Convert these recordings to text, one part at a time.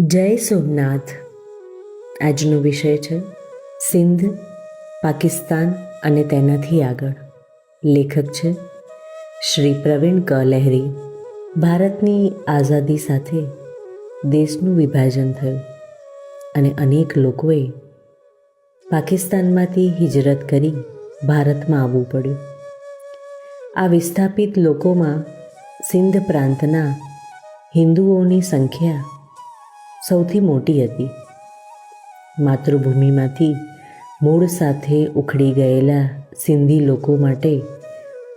જય સોમનાથ. આજનો વિષય છે સિંધ, પાકિસ્તાન અને તેનાથી આગળ. લેખક છે શ્રી પ્રવીણ ક લહેરી. ભારતની આઝાદી સાથે દેશનું વિભાજન થયું અને અનેક લોકોએ પાકિસ્તાનમાંથી હિજરત કરી ભારતમાં આવવું પડ્યું. આ વિસ્થાપિત લોકોમાં સિંધ પ્રાંતના હિન્દુઓની સંખ્યા સૌથી મોટી હતી. માતૃભૂમિમાંથી મૂળ સાથે ઉખડી ગયેલા સિંધી લોકો માટે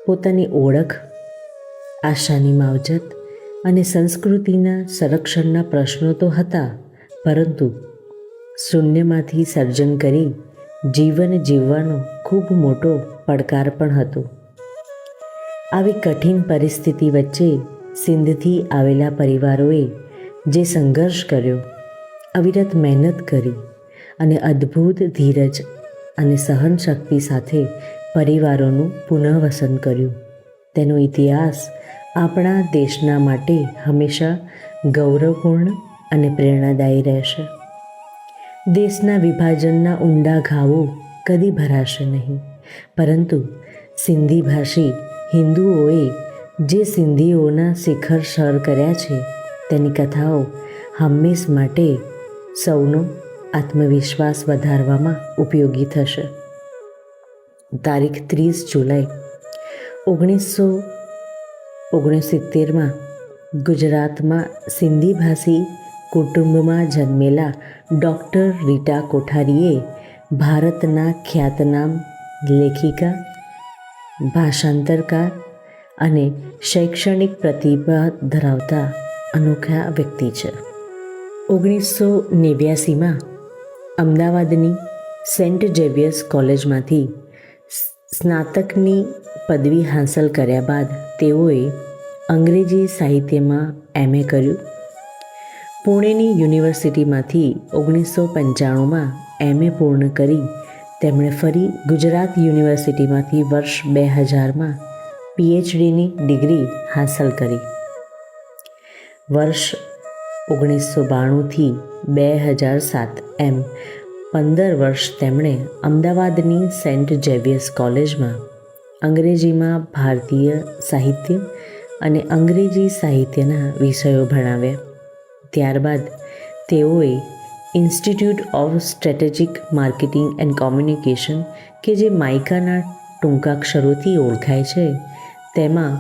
પોતાની ઓળખ, આશાની માવજત અને સંસ્કૃતિના સંરક્ષણના પ્રશ્નો તો હતા, પરંતુ શૂન્યમાંથી સર્જન કરી જીવન જીવવાનો ખૂબ મોટો પડકાર પણ હતો. આવી કઠિન પરિસ્થિતિ વચ્ચે સિંધથી આવેલા પરિવારોએ જે સંઘર્ષ કર્યો, અવિરત મહેનત કરી અને અદ્ભુત ધીરજ અને સહનશક્તિ સાથે પરિવારોનું પુનઃવસન કર્યું, તેનો ઇતિહાસ આપણા દેશના માટે હંમેશા ગૌરવપૂર્ણ અને પ્રેરણાદાયી રહેશે. દેશના વિભાજનના ઊંડા ઘાવો કદી ભરાશે નહીં, પરંતુ સિંધી ભાષી હિન્દુઓએ જે સિંધીઓના શિખર સર કર્યા છે તેની કથાઓ હંમેશ માટે સૌનો આત્મવિશ્વાસ વધારવામાં ઉપયોગી થશે. તારીખ 30 જુલાઈ 1969માં ગુજરાતમાં સિંધી ભાષી કુટુંબમાં જન્મેલા ડૉક્ટર રીટા કોઠારીએ ભારતના ખ્યાતનામ લેખિકા, ભાષાંતરકાર અને શૈક્ષણિક પ્રતિભા ધરાવતા અનોખા વ્યક્તિ છે. 1989માં અમદાવાદની સેન્ટ ઝેવિયર્સ કોલેજમાંથી સ્નાતકની પદવી હાંસલ કર્યા બાદ તેઓએ અંગ્રેજી સાહિત્યમાં MA કર્યું. પુણેની યુનિવર્સિટીમાંથી 1995માં MA પૂર્ણ કરી તેમણે ફરી ગુજરાત યુનિવર્સિટીમાંથી વર્ષ 2000માં PhDની ડિગ્રી હાંસલ કરી. વર્ષ 1992થી 2007 એમ 15 વર્ષ તેમણે અમદાવાદની સેન્ટ ઝેવિયર્સ કોલેજમાં અંગ્રેજીમાં ભારતીય સાહિત્ય અને અંગ્રેજી સાહિત્યના વિષયો ભણાવ્યા. ત્યારબાદ તેઓએ institute of strategic marketing and communication, કે જે માઇકાના ટૂંકાક્ષરોથી ઓળખાય છે, તેમાં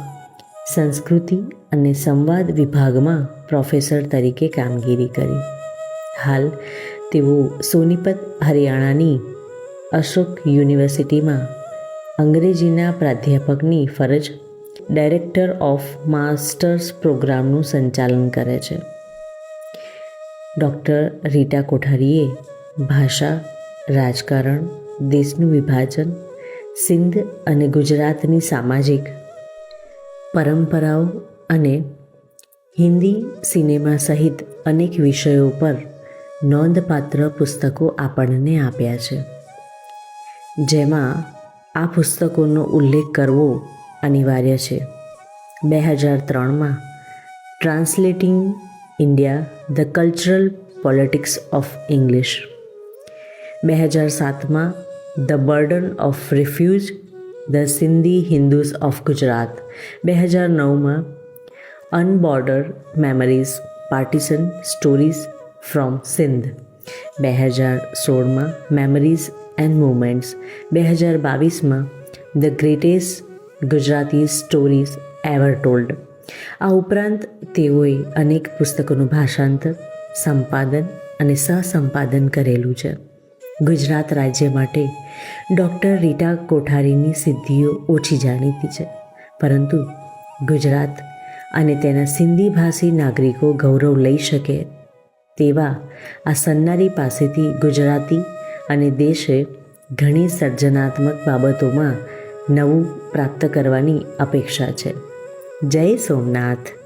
સંસ્કૃતિ અને સંવાદ વિભાગમાં પ્રોફેસર તરીકે કામગીરી કરી. હાલ તેઓ સોનીપત, હરિયાણાની અશોક યુનિવર્સિટીમાં અંગ્રેજીના પ્રાધ્યાપકની ફરજ, ડાયરેક્ટર ઓફ માસ્ટર્સ પ્રોગ્રામનું સંચાલન કરે છે. ડૉક્ટર રીટા કોઠારીએ ભાષા, રાજકારણ, દેશનું વિભાજન, સિંધ અને ગુજરાતની સામાજિક પરંપરાઓ અને હિન્દી સિનેમા સહિત અનેક વિષયો પર નોંધપાત્ર પુસ્તકો આપણને આપ્યા છે. જેમાં આ પુસ્તકોનો ઉલ્લેખ કરવો અનિવાર્ય છે. 2003માં translating India, the cultural politics of English, 2007માં the burden of refuge, the Sindhi Hindus of Gujarat, 2009માં unbordered memories, partition stories from Sindh, 2016માં મેમરીઝ એન્ડ મુવમેન્ટ્સ, 2022માં the greatest Gujarati stories ever told. આ ઉપરાંત તેઓએ અનેક પુસ્તકોનું ભાષાંતર, સંપાદન અને સહસંપાદન કરેલું છે. ગુજરાત રાજ્ય માટે ડૉક્ટર રીટા કોઠારીની સિદ્ધિઓ ઓછી જાણીતી છે, પરંતુ ગુજરાત અને તેના સિંધી ભાષી નાગરિકો ગૌરવ લઈ શકે તેવા આ સન્નારી પાસેથી ગુજરાતી અને દેશે ઘણી સર્જનાત્મક બાબતોમાં નવું પ્રાપ્ત કરવાની અપેક્ષા છે. જય સોમનાથ.